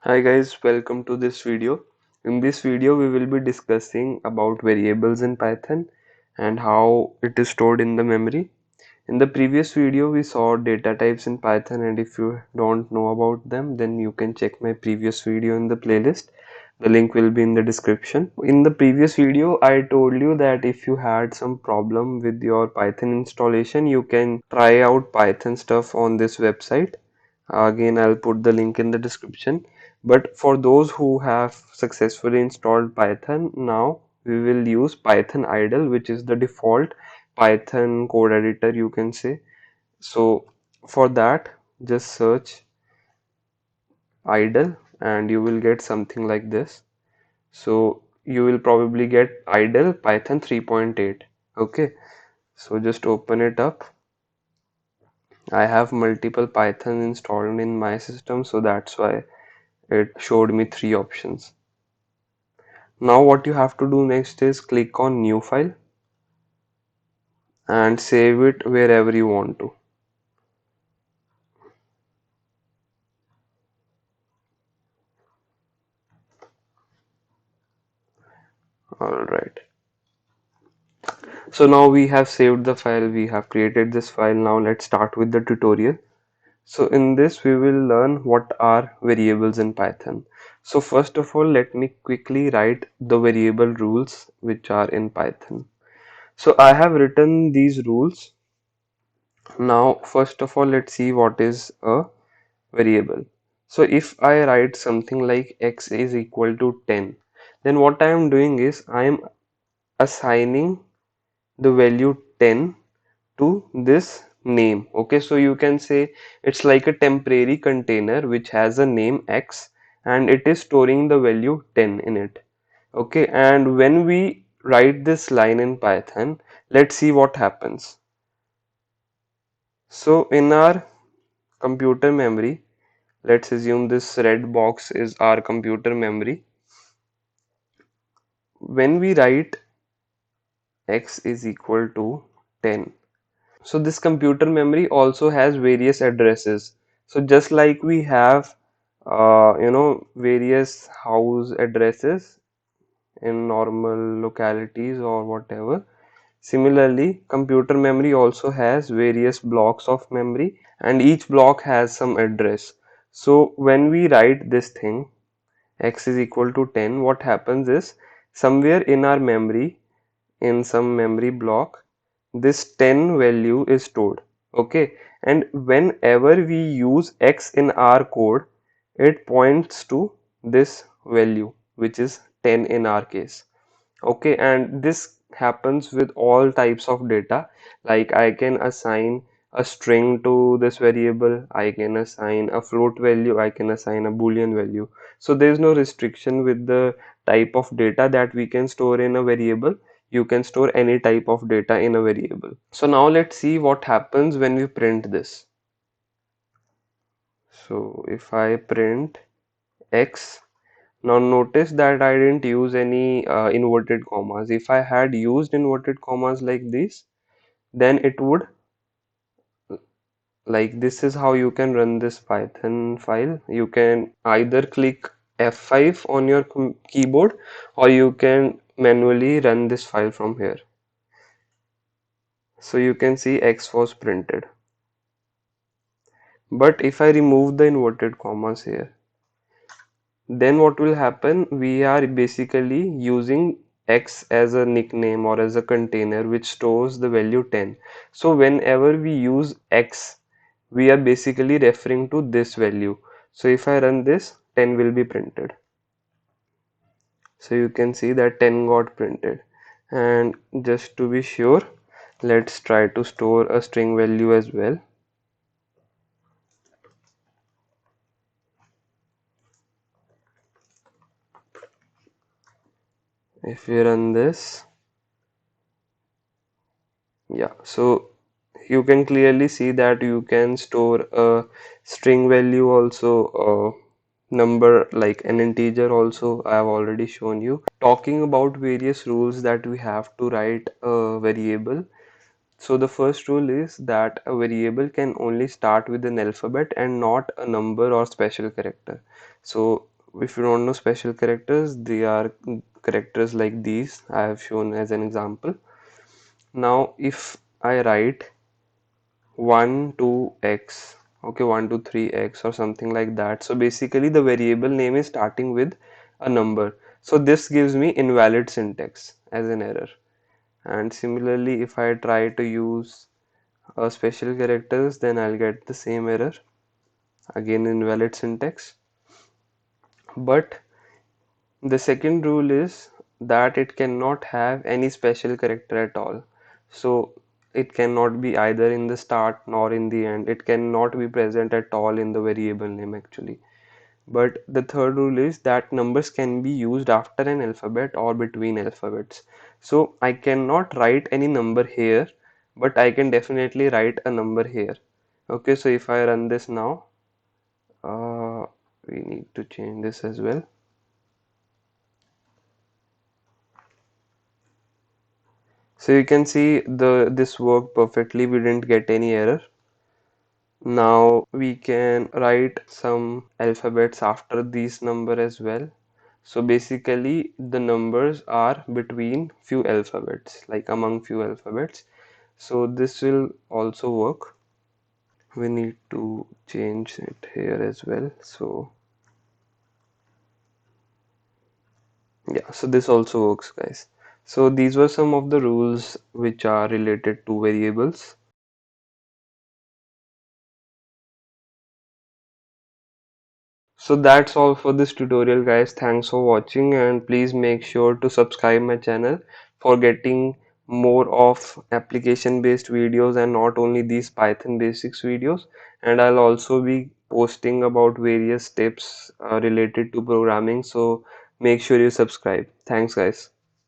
Hi guys, welcome to this video. In this video, we will be discussing about variables in Python and how it is stored in the memory. In the previous video, we saw data types in Python, and if you don't know about them, then you can check my previous video in the playlist. The link will be in the description. In the previous video, I told you that if you had some problem with your Python installation, you can try out Python stuff on this website. Again, I'll put the link in the description. But for those who have successfully installed Python, now we will use Python idle, which is the default Python code editor, you can say. So for that, just search idle and you will get something like this. So you will probably get idle Python 3.8. Okay, so just open it up. I have multiple Python installed in my system, so that's why it showed me three options. Now what you have to do next is click on new file and save it wherever you want to. Alright. So now we have saved the file, we have created this file. Now let's start with the tutorial. So in this we will learn what are variables in Python. So first of all, let me quickly write the variable rules which are in Python. So I have written these rules. Now first of all, let's see what is a variable. So if I write something like x is equal to 10, then what I am doing is I am assigning the value 10 to this name. Okay, so you can say it's like a temporary container which has a name x and it is storing the value 10 in it. Okay, and when we write this line in Python, let's see what happens. So in our computer memory, let's assume this red box is our computer memory. When we write x is equal to 10, so this computer memory also has various addresses. So just like we have various house addresses in normal localities or whatever, similarly computer memory also has various blocks of memory and each block has some address. So when we write this thing x is equal to 10, what happens is somewhere in our memory, in some memory block, this 10 value is stored. Okay, and whenever we use x in our code, it points to this value which is 10 in our case. Okay, and this happens with all types of data. Like I can assign a string to this variable, I can assign a float value, I can assign a boolean value. So there is no restriction with the type of data that we can store in a variable. You can store any type of data in a variable. So now let's see what happens when we print this. So if I print x, now notice that I didn't use any inverted commas. If I had used inverted commas like this, then it would, like, this is how you can run this Python file. You can either click F5 on your keyboard or you can manually run this file from here. So you can see X was printed. But if I remove the inverted commas here, then what will happen? We are basically using x as a nickname or as a container which stores the value 10. So whenever we use x, we are basically referring to this value. So if I run this, 10 will be printed. So you can see that 10 got printed. And just to be sure, let's try to store a string value as well. If we run this, yeah, so you can clearly see that you can store a string value also, a number like an integer also. I have already shown you. Talking about various rules that we have to write a variable. So the first rule is that a variable can only start with an alphabet and not a number or special character. So if you don't know special characters, they are characters like these I have shown as an example. Now if I write 1 to x, okay, 1 to 3x or something like that, so basically the variable name is starting with a number, so this gives me invalid syntax as an error. And similarly, if I try to use special characters, then I'll get the same error, again invalid syntax. But the second rule is that it cannot have any special character at all. So it cannot be either in the start nor in the end. It cannot be present at all in the variable name actually. But the third rule is that numbers can be used after an alphabet or between alphabets. So I cannot write any number here, but I can definitely write a number here. Okay, so if I run this now, uh, we need to change this as well. So you can see this worked perfectly. We didn't get any error. Now we can write some alphabets after these number as well. So basically the numbers are between few alphabets, like among few alphabets. So this will also work. We need to change it here as well. So yeah, so this also works, guys. So these were some of the rules which are related to variables. So that's all for this tutorial, guys. Thanks for watching, and please make sure to subscribe my channel for getting more of application based videos and not only these Python basics videos. And I'll also be posting about various tips related to programming, so make sure you subscribe. Thanks, guys.